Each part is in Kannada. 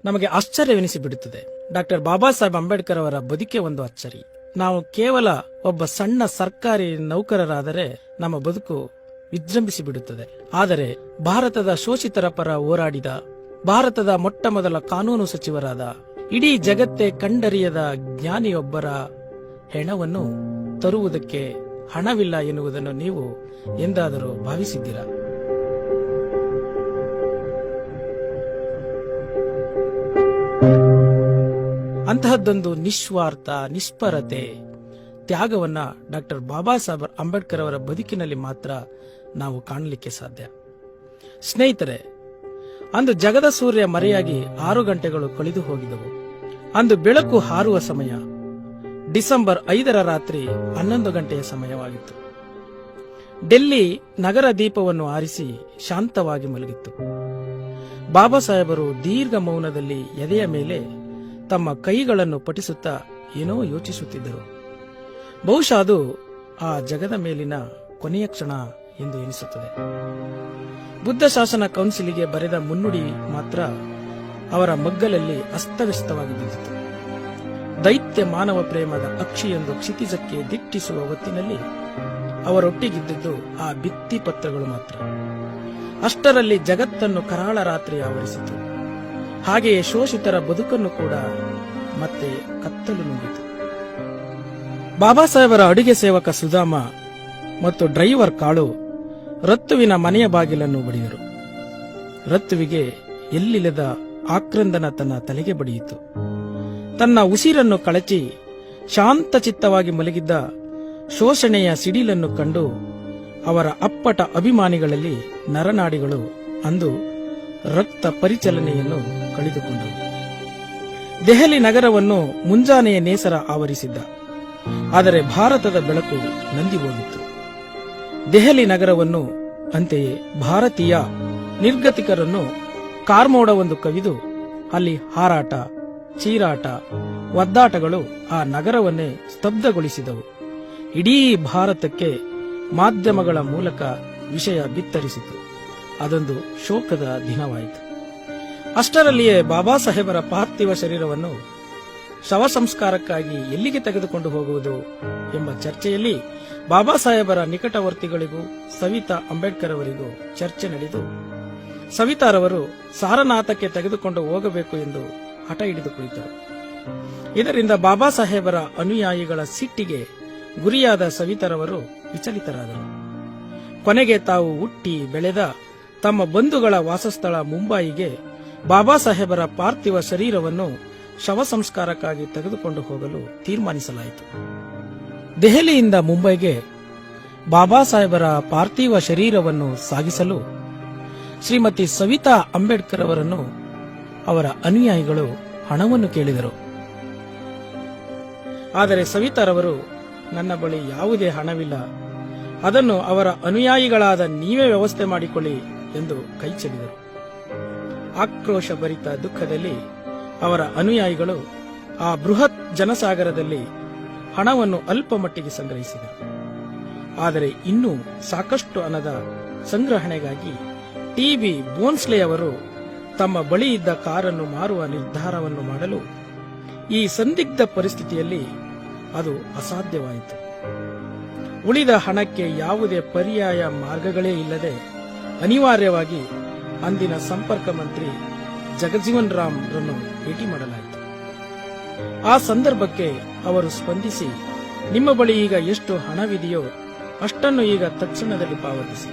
ನಮಗೆ ಆಶ್ಚರ್ಯವೆನಿಸಿಬಿಡುತ್ತದೆ. ಡಾಕ್ಟರ್ ಬಾಬಾ ಸಾಹೇಬ್ ಅಂಬೇಡ್ಕರ್ ಅವರ ಬದುಕೆ ಒಂದು ಅಚ್ಚರಿ. ನಾವು ಕೇವಲ ಒಬ್ಬ ಸಣ್ಣ ಸರ್ಕಾರಿ ನೌಕರರಾದರೆ ನಮ್ಮ ಬದುಕು ವಿಜೃಂಭಿಸಿ ಬಿಡುತ್ತದೆ. ಆದರೆ ಭಾರತದ ಶೋಷಿತರ ಪರ ಹೋರಾಡಿದ, ಭಾರತದ ಮೊಟ್ಟ ಮೊದಲ ಕಾನೂನು ಸಚಿವರಾದ, ಇಡೀ ಜಗತ್ತೇ ಕಂಡರಿಯದ ಜ್ಞಾನಿಯೊಬ್ಬರ ಹೆಣವನ್ನು ತರುವುದಕ್ಕೆ ಹಣವಿಲ್ಲ ಎನ್ನುವುದನ್ನು ನೀವು ಎಂದಾದರೂ ಭಾವಿಸಿದ್ದೀರಾ? ಅಂತಹದ್ದೊಂದು ನಿಸ್ವಾರ್ಥ, ನಿಷ್ಪರತೆ, ತ್ಯಾಗವನ್ನ ಡಾಕ್ಟರ್ ಬಾಬಾ ಸಾಹೇಬ್ ಅಂಬೇಡ್ಕರ್ ಅವರ ಬದುಕಿನಲ್ಲಿ ಮಾತ್ರ ನಾವು ಕಾಣಲಿಕ್ಕೆ ಸಾಧ್ಯ. ಸ್ನೇಹಿತರೆ, ಅಂದು ಜಗದ ಸೂರ್ಯ ಮರೆಯಾಗಿ 6 ಗಂಟೆಗಳು ಕಳೆದು ಹೋಗಿದವು. ಅಂದು ಬೆಳಕು ಹಾರುವ ಸಮಯ. ಡಿಸೆಂಬರ್ 5ರ ರಾತ್ರಿ 11 ಗಂಟೆಯ ಸಮಯವಾಗಿತ್ತು. ಡೆಲ್ಲಿ ನಗರ ದೀಪವನ್ನು ಆರಿಸಿ ಶಾಂತವಾಗಿ ಮಲಗಿತ್ತು. ಬಾಬಾ ಸಾಹೇಬರು ದೀರ್ಘ ಮೌನದಲ್ಲಿ ಎದೆಯ ಮೇಲೆ ತಮ್ಮ ಕೈಗಳನ್ನು ಪಠಿಸುತ್ತಾ ಏನೋ ಯೋಚಿಸುತ್ತಿದ್ದರು. ಬಹುಶಃ ಅದು ಆ ಜಗದ ಮೇಲಿನ ಕೊನೆಯ ಕ್ಷಣ ಎಂದು ಎನಿಸುತ್ತದೆ. ಬುದ್ಧ ಶಾಸನ ಕೌನ್ಸಿಲಿಗೆ ಬರೆದ ಮುನ್ನುಡಿ ಮಾತ್ರ ಅವರ ಮಗ್ಗಲಲ್ಲಿ ಅಸ್ತವ್ಯಸ್ತವಾಗಿ ಬಿದ್ದಿತು. ದೈತ್ಯ ಮಾನವ ಪ್ರೇಮದ ಅಕ್ಷಿಯೊಂದು ಕ್ಷಿತಿಜಕ್ಕೆ ದಿಟ್ಟಿಸುವ ಹೊತ್ತಿನಲ್ಲಿ ಅವರೊಟ್ಟಿಗಿದ್ದದ್ದು ಆ ಭಿತ್ತಿ ಪತ್ರಗಳು ಮಾತ್ರ. ಅಷ್ಟರಲ್ಲಿ ಜಗತ್ತನ್ನು ಕರಾಳ ರಾತ್ರಿ ಆವರಿಸಿತು. ಹಾಗೆಯೇ ಶೋಷಿತರ ಬದುಕನ್ನು ಕೂಡ ಮತ್ತೆ ಕತ್ತಲು ನುಂಗಿತು. ಬಾಬಾ ಸಾಹೇಬರ ಅಡುಗೆ ಸೇವಕ ಸುಧಾಮ ಮತ್ತು ಡ್ರೈವರ್ ಕಾಳು ರತ್ತುವಿನ ಮನೆಯ ಬಾಗಿಲನ್ನು ಬಡಿದರು. ರತ್ತುವಿಗೆ ಎಲ್ಲಿಲ್ಲದ ಆಕ್ರಂದನ ತನ್ನ ತಲೆಗೆ ಬಡಿಯಿತು. ತನ್ನ ಉಸಿರನ್ನು ಕಳಚಿ ಶಾಂತಚಿತ್ತವಾಗಿ ಮಲಗಿದ್ದ ಶೋಷಣೆಯ ಸಿಡಿಲನ್ನು ಕಂಡು ಅವರ ಅಪ್ಪಟ ಅಭಿಮಾನಿಗಳಲ್ಲಿ ನರನಾಡಿಗಳು ಅಂದು ರಕ್ತ ಪರಿಚಲನೆಯನ್ನು ಕಳೆದುಕೊಂಡವು. ದೆಹಲಿ ನಗರವನ್ನು ಮುಂಜಾನೆಯ ನೇಸರ ಆವರಿಸಿದ್ದ. ಆದರೆ ಭಾರತದ ಬೆಳಕು ನಂದಿ ಹೋಗಿತ್ತು. ದೆಹಲಿ ನಗರವನ್ನು, ಅಂತೆಯೇ ಭಾರತೀಯ ನಿರ್ಗತಿಕರನ್ನು ಕಾರ್ಮೋಡವೊಂದು ಕವಿದು ಅಲ್ಲಿ ಹಾರಾಟ, ಚೀರಾಟ, ಒದ್ದಾಟಗಳು ಆ ನಗರವನ್ನೇ ಸ್ತಬ್ಧಗೊಳಿಸಿದವು. ಇಡೀ ಭಾರತಕ್ಕೆ ಮಾಧ್ಯಮಗಳ ಮೂಲಕ ವಿಷಯ ಬಿತ್ತರಿಸಿತು. ಅದೊಂದು ಶೋಕದ ದಿನವಾಯಿತು. ಅಷ್ಟರಲ್ಲಿಯೇ ಬಾಬಾ ಸಾಹೇಬರ ಪಾರ್ಥಿವ ಶರೀರವನ್ನು ಶವ ಸಂಸ್ಕಾರಕ್ಕಾಗಿ ಎಲ್ಲಿಗೆ ತೆಗೆದುಕೊಂಡು ಹೋಗುವುದು ಎಂಬ ಚರ್ಚೆಯಲ್ಲಿ ಬಾಬಾ ಸಾಹೇಬರ ನಿಕಟವರ್ತಿಗಳಿಗೂ ಸವಿತಾ ಅಂಬೇಡ್ಕರ್ ಅವರಿಗೂ ಚರ್ಚೆ ನಡೆದು ಸವಿತಾರವರು ಸಾರನಾಥಕ್ಕೆ ತೆಗೆದುಕೊಂಡು ಹೋಗಬೇಕು ಎಂದು ಹಠ ಹಿಡಿದು ಕುಳಿತರು. ಇದರಿಂದ ಬಾಬಾ ಸಾಹೇಬರ ಅನುಯಾಯಿಗಳ ಸಿಟ್ಟಿಗೆ ಗುರಿಯಾದ ಸವಿತಾರವರು ವಿಚಲಿತರಾದರು. ಕೊನೆಗೆ ತಾವು ಹುಟ್ಟಿ ಬೆಳೆದ ತಮ್ಮ ಬಂಧುಗಳ ವಾಸಸ್ಥಳ ಮುಂಬಯಿಗೆ ಬಾಬಾ ಸಾಹೇಬರ ಪಾರ್ಥಿವ ಶರೀರವನ್ನು ಶವ ಸಂಸ್ಕಾರಕ್ಕಾಗಿ ತೆಗೆದುಕೊಂಡು ಹೋಗಲು ತೀರ್ಮಾನಿಸಲಾಯಿತು. ದೆಹಲಿಯಿಂದ ಮುಂಬೈಗೆ ಬಾಬಾ ಸಾಹೇಬರ ಪಾರ್ಥಿವ ಶರೀರವನ್ನು ಸಾಗಿಸಲು ಶ್ರೀಮತಿ ಸವಿತಾ ಅಂಬೇಡ್ಕರ್ ಅವರನ್ನು ಅವರ ಅನುಯಾಯಿಗಳು ಹಣವನ್ನು ಕೇಳಿದರು. ಆದರೆ ಸವಿತಾರವರು, ನನ್ನ ಬಳಿ ಯಾವುದೇ ಹಣವಿಲ್ಲ, ಅದನ್ನು ಅವರ ಅನುಯಾಯಿಗಳಾದ ನೀವೇ ವ್ಯವಸ್ಥೆ ಮಾಡಿಕೊಳ್ಳಿ ಎಂದು ಕೈಚೆಲ್ಲಿದರು. ಆಕ್ರೋಶಭರಿತ ದುಃಖದಲ್ಲಿ ಅವರ ಅನುಯಾಯಿಗಳು ಆ ಬೃಹತ್ ಜನಸಾಗರದಲ್ಲಿ ಹಣವನ್ನು ಅಲ್ಪ ಮಟ್ಟಿಗೆ ಸಂಗ್ರಹಿಸಿದರು. ಆದರೆ ಇನ್ನೂ ಸಾಕಷ್ಟು ಹಣದ ಸಂಗ್ರಹಣೆಗಾಗಿ ಟಿ.ಬಿ. ಬೋನ್ಸ್ಲೆ ಅವರು ತಮ್ಮ ಬಳಿ ಇದ್ದ ಕಾರನ್ನು ಮಾರುವ ನಿರ್ಧಾರವನ್ನು ಮಾಡಲು ಈ ಸಂದಿಗ್ಧ ಪರಿಸ್ಥಿತಿಯಲ್ಲಿ ಅದು ಅಸಾಧ್ಯವಾಯಿತು. ಉಳಿದ ಹಣಕ್ಕೆ ಯಾವುದೇ ಪರ್ಯಾಯ ಮಾರ್ಗಗಳೇ ಇಲ್ಲದೆ ಅನಿವಾರ್ಯವಾಗಿ ಅಂದಿನ ಸಂಪರ್ಕ ಮಂತ್ರಿ ಜಗಜೀವನ್ ರಾಮ್ ರನ್ನು ಭೇಟಿ ಮಾಡಲಾಯಿತು. ಆ ಸಂದರ್ಭಕ್ಕೆ ಅವರು ಸ್ಪಂದಿಸಿ, ನಿಮ್ಮ ಬಳಿ ಈಗ ಎಷ್ಟು ಹಣವಿದೆಯೋ ಅಷ್ಟನ್ನು ಈಗ ತಕ್ಷಣದಲ್ಲಿ ಪಾವತಿಸಿ,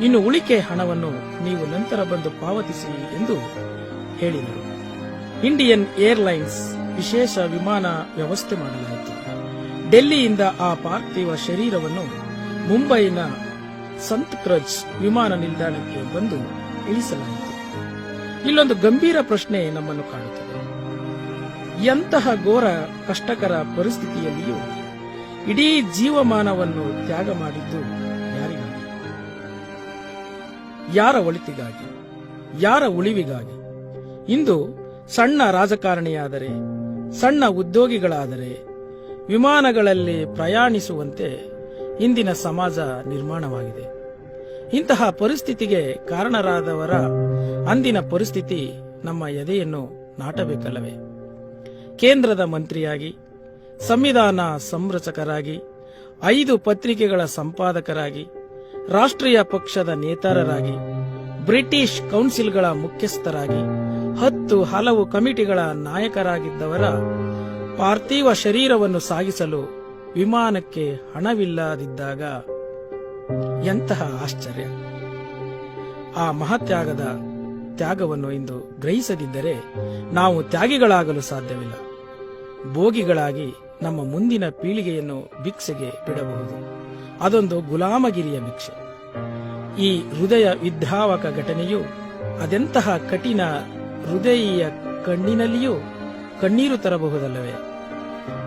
ಇನ್ನು ಉಳಿಕೆ ಹಣವನ್ನು ನೀವು ನಂತರ ಬಂದು ಪಾವತಿಸಿ ಎಂದು ಹೇಳಿದರು. ಇಂಡಿಯನ್ ಏರ್ಲೈನ್ಸ್ ವಿಶೇಷ ವಿಮಾನ ವ್ಯವಸ್ಥೆ ಮಾಡಲಾಯಿತು. ಡೆಲ್ಲಿಯಿಂದ ಆ ಪಾರ್ಥಿವ ಶರೀರವನ್ನು ಮುಂಬೈನ ಸಂತ್ ಕ್ರಜ್ ವಿಮಾನ ನಿಲ್ದಾಣಕ್ಕೆ ಬಂದು ಇಳಿಸಲಾಯಿತು. ಇಲ್ಲೊಂದು ಗಂಭೀರ ಪ್ರಶ್ನೆ ನಮ್ಮನ್ನು ಕಾಡುತ್ತದೆ. ಎಂತಹ ಘೋರ ಕಷ್ಟಕರ ಪರಿಸ್ಥಿತಿಯಲ್ಲಿಯೂ ಇಡೀ ಜೀವಮಾನವನ್ನು ತ್ಯಾಗ ಮಾಡಿದ್ದು ಯಾರಿಗಾಗಿ? ಯಾರ ಒಳಿತಿಗಾಗಿ? ಯಾರ ಉಳಿವಿಗಾಗಿ? ಇಂದು ಸಣ್ಣ ರಾಜಕಾರಣಿಯಾದರೆ, ಸಣ್ಣ ಉದ್ಯೋಗಿಗಳಾದರೆ ವಿಮಾನಗಳಲ್ಲಿ ಪ್ರಯಾಣಿಸುವಂತೆ ಇಂದಿನ ಸಮಾಜ ನಿರ್ಮಾಣವಾಗಿದೆ. ಇಂತಹ ಪರಿಸ್ಥಿತಿಗೆ ಕಾರಣರಾದವರ ಅಂದಿನ ಪರಿಸ್ಥಿತಿ ನಮ್ಮ ಎದೆಯನ್ನು ನಾಟಬೇಕಲ್ಲವೇ? ಕೇಂದ್ರದ ಮಂತ್ರಿಯಾಗಿ, ಸಂವಿಧಾನ ಸಂರಚಕರಾಗಿ, 5 ಪತ್ರಿಕೆಗಳ ಸಂಪಾದಕರಾಗಿ, ರಾಷ್ಟ್ರೀಯ ಪಕ್ಷದ ನೇತಾರರಾಗಿ, ಬ್ರಿಟಿಷ್ ಕೌನ್ಸಿಲ್ಗಳ ಮುಖ್ಯಸ್ಥರಾಗಿ, 10 ಹಲವು ಕಮಿಟಿಗಳ ನಾಯಕರಾಗಿದ್ದವರ ಪಾರ್ಥಿವ ಶರೀರವನ್ನು ಸಾಗಿಸಲು ವಿಮಾನಕ್ಕೆ ಹಣವಿಲ್ಲದಿದ್ದಾಗ ಎಂತಹ ಆಶ್ಚರ್ಯ! ಆ ಮಹತ್ಯಾಗದ ತ್ಯಾಗವನ್ನು ಇಂದು ಗ್ರಹಿಸದಿದ್ದರೆ ನಾವು ತ್ಯಾಗಿಗಳಾಗಲು ಸಾಧ್ಯವಿಲ್ಲ. ಭೋಗಿಗಳಾಗಿ ನಮ್ಮ ಮುಂದಿನ ಪೀಳಿಗೆಯನ್ನು ಭಿಕ್ಷೆಗೆ ಬಿಡಬಹುದು. ಅದೊಂದು ಗುಲಾಮಗಿರಿಯ ಭಿಕ್ಷೆ. ಈ ಹೃದಯ ವಿದ್ರಾವಕ ಘಟನೆಯು ಅದೆಂತಹ ಕಠಿಣ ಹೃದಯಿಯ ಕಣ್ಣಿನಲ್ಲಿಯೂ ಕಣ್ಣೀರು ತರಬಹುದಲ್ಲವೇ?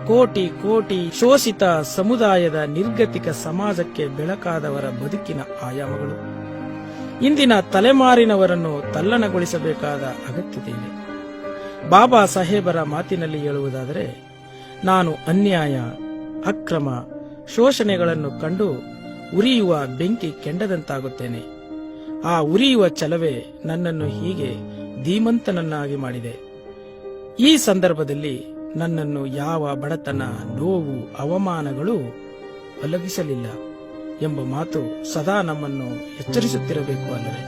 ಕೋಟಿ ಕೋಟಿ ಶೋಷಿತ ಸಮುದಾಯದ ನಿರ್ಗತಿಕ ಸಮಾಜಕ್ಕೆ ಬೆಳಕಾದವರ ಬದುಕಿನ ಆಯಾಮಗಳು ಇಂದಿನ ತಲೆಮಾರಿನವರನ್ನು ತಲ್ಲಣಗೊಳಿಸಬೇಕಾದ ಅಗತ್ಯತೆ ಇದೆ. ಬಾಬಾ ಸಾಹೇಬರ ಮಾತಿನಲ್ಲಿ ಹೇಳುವುದಾದರೆ, ನಾನು ಅನ್ಯಾಯ, ಅಕ್ರಮ, ಶೋಷಣೆಗಳನ್ನು ಕಂಡು ಉರಿಯುವ ಬೆಂಕಿ ಕೆಂಡದಂತಾಗುತ್ತೇನೆ. ಆ ಉರಿಯುವ ಛಲವೇ ನನ್ನನ್ನು ಹೀಗೆ ಧೀಮಂತನನ್ನಾಗಿ ಮಾಡಿದೆ. ಈ ಸಂದರ್ಭದಲ್ಲಿ ನನ್ನನ್ನು ಯಾವ ಬಡತನ, ನೋವು, ಅವಮಾನಗಳು ಅಲಗಿಸಲಿಲ್ಲ ಎಂಬ ಮಾತು ಸದಾ ನಮ್ಮನ್ನು ಎಚ್ಚರಿಸುತ್ತಿರಬೇಕು ಅಲ್ಲವೇ?